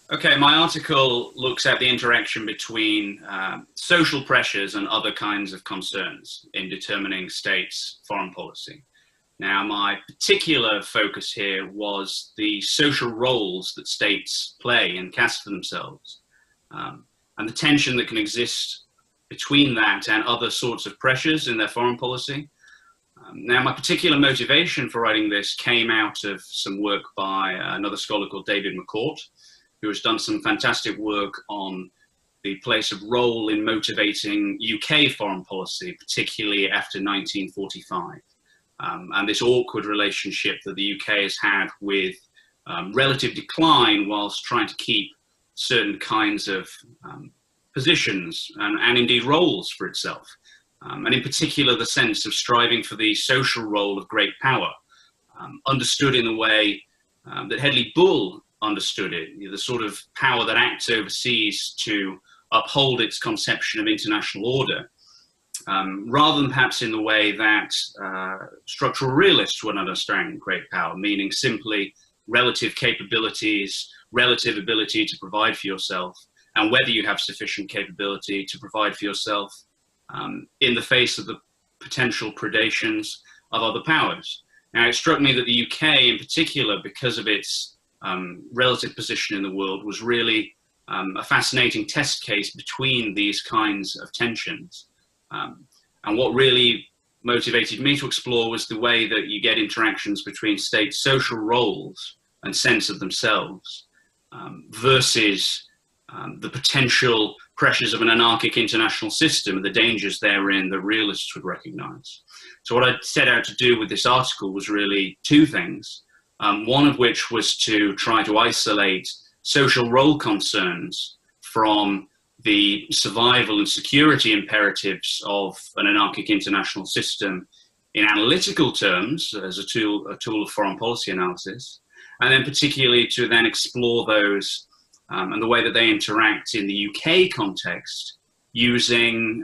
Okay, my article looks at the interaction between social pressures and other kinds of concerns in determining states' foreign policy. Now, my particular focus here was the social roles that states play and cast for themselves, and the tension that can exist between that and other sorts of pressures in their foreign policy. Now, my particular motivation for writing this came out of some work by another scholar called David McCourt, who has done some fantastic work on the place of role in motivating UK foreign policy, particularly after 1945. And this awkward relationship that the UK has had with relative decline whilst trying to keep certain kinds of positions and indeed roles for itself. And in particular, the sense of striving for the social role of great power, understood in the way that Hedley Bull understood it, the sort of power that acts overseas to uphold its conception of international order, rather than perhaps in the way that structural realists would understand great power, meaning simply relative capabilities, relative ability to provide for yourself, and whether you have sufficient capability to provide for yourself in the face of the potential predations of other powers. Now, it struck me that the UK in particular, because of its relative position in the world, was really a fascinating test case between these kinds of tensions. And what really motivated me to explore was the way that you get interactions between states' social roles and sense of themselves versus the potential pressures of an anarchic international system and the dangers therein that realists would recognize. So what I set out to do with this article was really two things. One of which was to try to isolate social role concerns from the survival and security imperatives of an anarchic international system in analytical terms as a tool of foreign policy analysis, and then particularly to then explore those and the way that they interact in the UK context using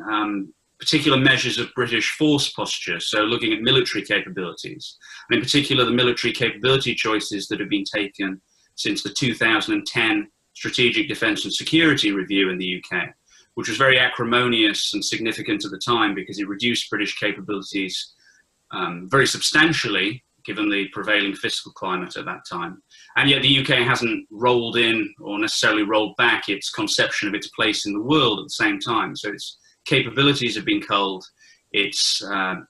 particular measures of British force posture, so looking at military capabilities, and in particular the military capability choices that have been taken since the 2010 Strategic Defence and Security Review in the UK, which was very acrimonious and significant at the time because it reduced British capabilities very substantially, given the prevailing fiscal climate at that time. And yet the UK hasn't rolled in or necessarily rolled back its conception of its place in the world at the same time. So its capabilities have been culled, its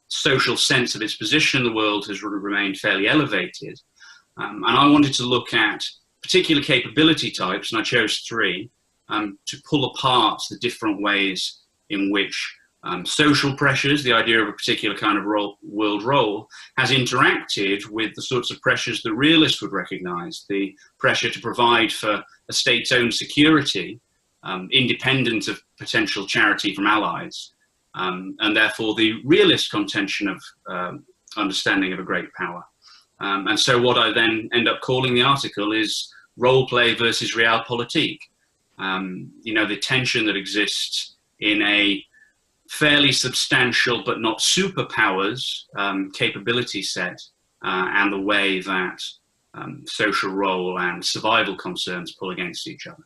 social sense of its position in the world has remained fairly elevated. And I wanted to look at particular capability types, and I chose three, to pull apart the different ways in which social pressures, the idea of a particular kind of world role, has interacted with the sorts of pressures that realists would recognize, the pressure to provide for a state's own security, independent of potential charity from allies, and therefore the realist contention of understanding of a great power. And so what I then end up calling the article is Roleplay versus Realpolitik. You know, the tension that exists in a fairly substantial but not superpowers capability set, and the way that social role and survival concerns pull against each other.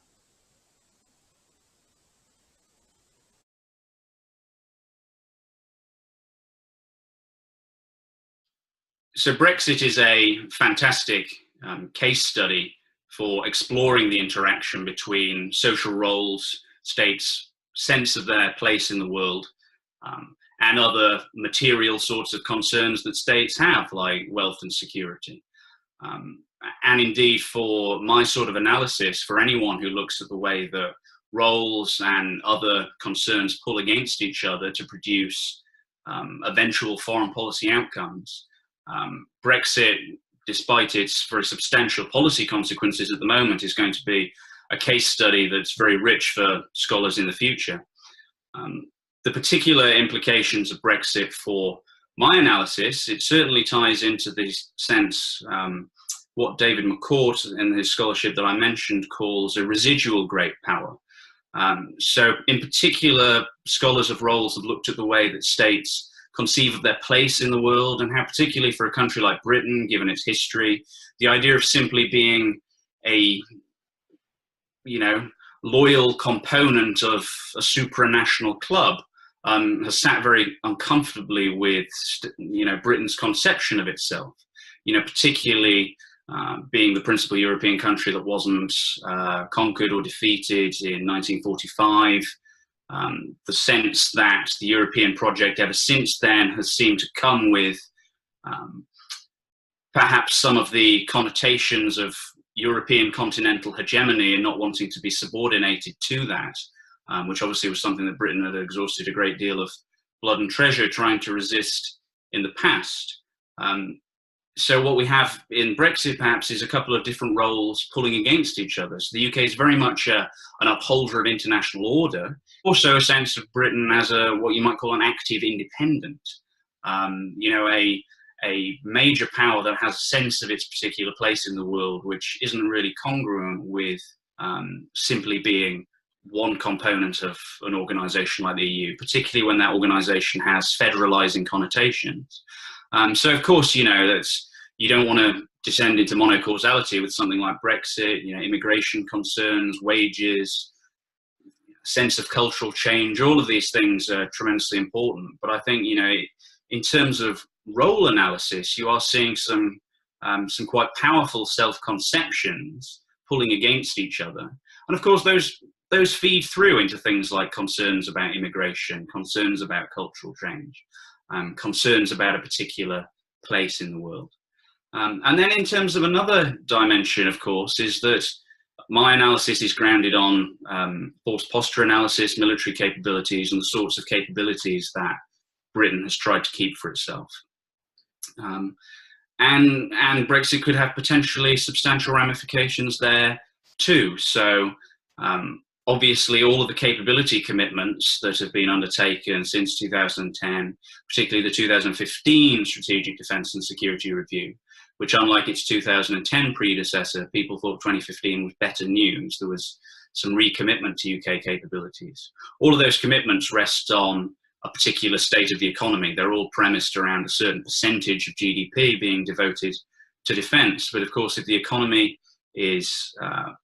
So Brexit is a fantastic case study for exploring the interaction between social roles, states' sense of their place in the world, and other material sorts of concerns that states have, like wealth and security. And indeed, for my sort of analysis, for anyone who looks at the way that roles and other concerns pull against each other to produce eventual foreign policy outcomes, Brexit, despite its very substantial policy consequences at the moment, is going to be a case study that's very rich for scholars in the future. The particular implications of Brexit for my analysis, it certainly ties into the sense what David McCourt in his scholarship that I mentioned calls a residual great power. So in particular, scholars of roles have looked at the way that states conceive of their place in the world, and how particularly for a country like Britain, given its history, the idea of simply being a loyal component of a supranational club, has sat very uncomfortably with, Britain's conception of itself, particularly being the principal European country that wasn't conquered or defeated in 1945. The sense that the European project ever since then has seemed to come with perhaps some of the connotations of European continental hegemony and not wanting to be subordinated to that, which obviously was something that Britain had exhausted a great deal of blood and treasure trying to resist in the past. So what we have in Brexit perhaps is a couple of different roles pulling against each other. So the UK is very much an upholder of international order, also a sense of Britain as what you might call an active independent, a major power that has a sense of its particular place in the world, which isn't really congruent with simply being one component of an organization like the EU, particularly when that organization has federalizing connotations. So of course, you don't want to descend into monocausality with something like Brexit, immigration concerns, wages, sense of cultural change. All of these things are tremendously important. But I think, in terms of role analysis, you are seeing some quite powerful self-conceptions pulling against each other. And of course, those feed through into things like concerns about immigration, concerns about cultural change, concerns about a particular place in the world. And then in terms of another dimension, of course, is that my analysis is grounded on force posture analysis, military capabilities, and the sorts of capabilities that Britain has tried to keep for itself. And Brexit could have potentially substantial ramifications there too. So obviously all of the capability commitments that have been undertaken since 2010, particularly the 2015 Strategic Defence and Security Review, which unlike its 2010 predecessor, people thought 2015 was better news. There was some recommitment to UK capabilities. All of those commitments rest on a particular state of the economy. They're all premised around a certain percentage of GDP being devoted to defence. But of course, if the economy is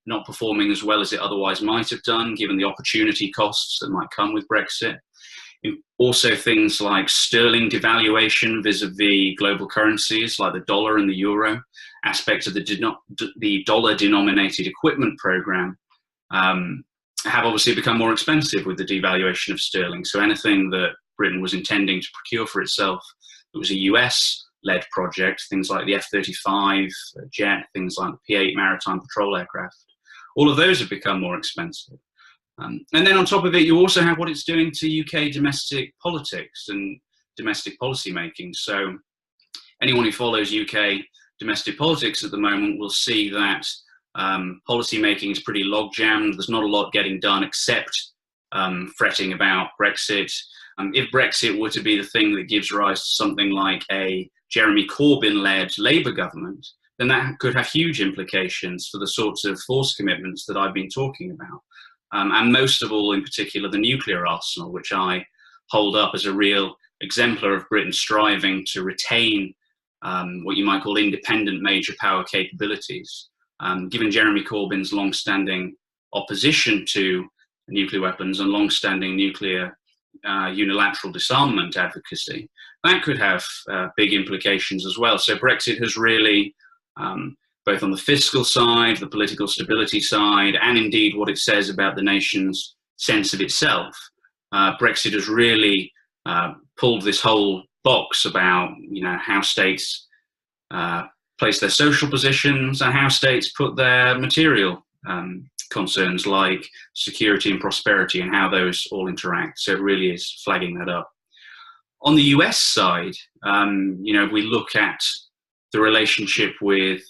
not performing as well as it otherwise might have done, given the opportunity costs that might come with Brexit, also things like sterling devaluation vis-a-vis global currencies like the dollar and the euro, aspects of the dollar-denominated equipment program have obviously become more expensive with the devaluation of sterling. So anything that Britain was intending to procure for itself that was a US-led project, things like the F-35 jet, things like the P-8 maritime patrol aircraft, all of those have become more expensive. And then on top of it, you also have what it's doing to UK domestic politics and domestic policy making. So anyone who follows UK domestic politics at the moment will see that policy making is pretty log-jammed. There's not a lot getting done except fretting about Brexit. If Brexit were to be the thing that gives rise to something like a Jeremy Corbyn-led Labour government, then that could have huge implications for the sorts of force commitments that I've been talking about. And most of all, in particular, the nuclear arsenal, which I hold up as a real exemplar of Britain striving to retain what you might call independent major power capabilities. Given Jeremy Corbyn's long-standing opposition to nuclear weapons and long-standing nuclear unilateral disarmament advocacy, that could have big implications as well. So Brexit has really, both on the fiscal side, the political stability side, and indeed what it says about the nation's sense of itself, Brexit has really pulled this whole box about how states place their social positions and how states put their material concerns like security and prosperity and how those all interact. So it really is flagging that up. On the US side, if we look at the relationship with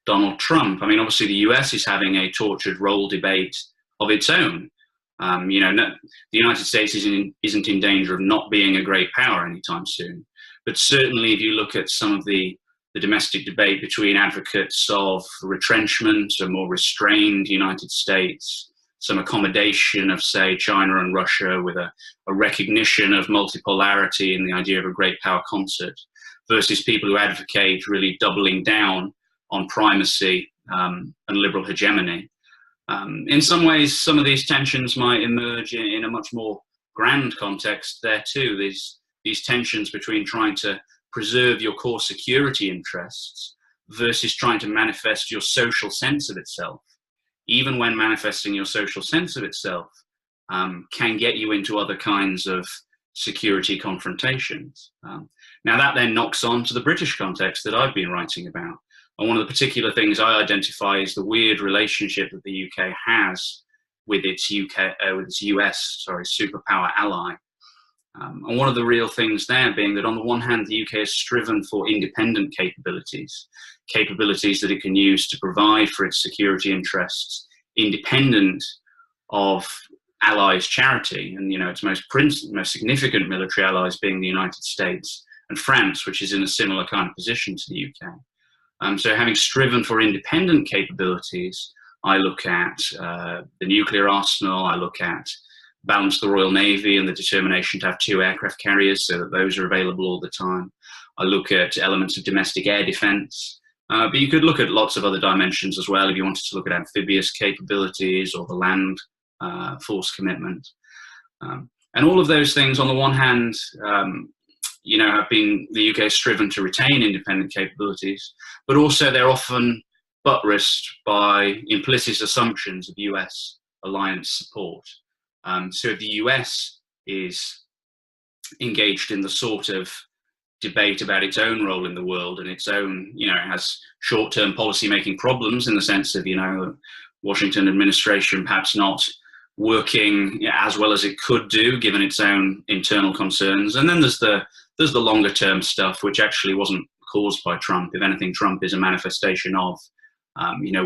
Donald Trump, I mean, obviously the US is having a tortured role debate of its own. The United States isn't in danger of not being a great power anytime soon. But certainly if you look at some of the domestic debate between advocates of retrenchment, a more restrained United States, some accommodation of, say, China and Russia with a recognition of multipolarity and the idea of a great power concert, versus people who advocate really doubling down on primacy and liberal hegemony. In some ways, some of these tensions might emerge in a much more grand context there too. These tensions between trying to preserve your core security interests versus trying to manifest your social sense of itself. Even when manifesting your social sense of itself can get you into other kinds of security confrontations. Now that then knocks on to the British context that I've been writing about. And one of the particular things I identify is the weird relationship that the UK has with its US superpower ally. And one of the real things there being that on the one hand, the UK has striven for independent capabilities that it can use to provide for its security interests, independent of allies' charity, and its most significant military allies being the United States and France, which is in a similar kind of position to the UK. So having striven for independent capabilities, I look at the nuclear arsenal, I look at balance the Royal Navy and the determination to have 2 aircraft carriers so that those are available all the time. I look at elements of domestic air defence, but you could look at lots of other dimensions as well if you wanted to look at amphibious capabilities or the land force commitment. And all of those things, on the one hand, have been the UK striven to retain independent capabilities, but also they're often buttressed by implicit assumptions of US alliance support. So if the US is engaged in the sort of debate about its own role in the world and its own, it has short-term policy-making problems in the sense of, Washington administration perhaps not working as well as it could do given its own internal concerns. And then there's the longer term stuff, which actually wasn't caused by Trump. If anything, Trump is a manifestation of,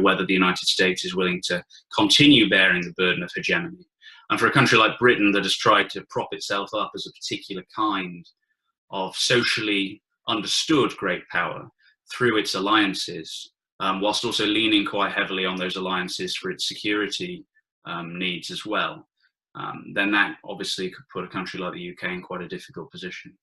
whether the United States is willing to continue bearing the burden of hegemony. And for a country like Britain that has tried to prop itself up as a particular kind of socially understood great power through its alliances, whilst also leaning quite heavily on those alliances for its security needs as well, then that obviously could put a country like the UK in quite a difficult position.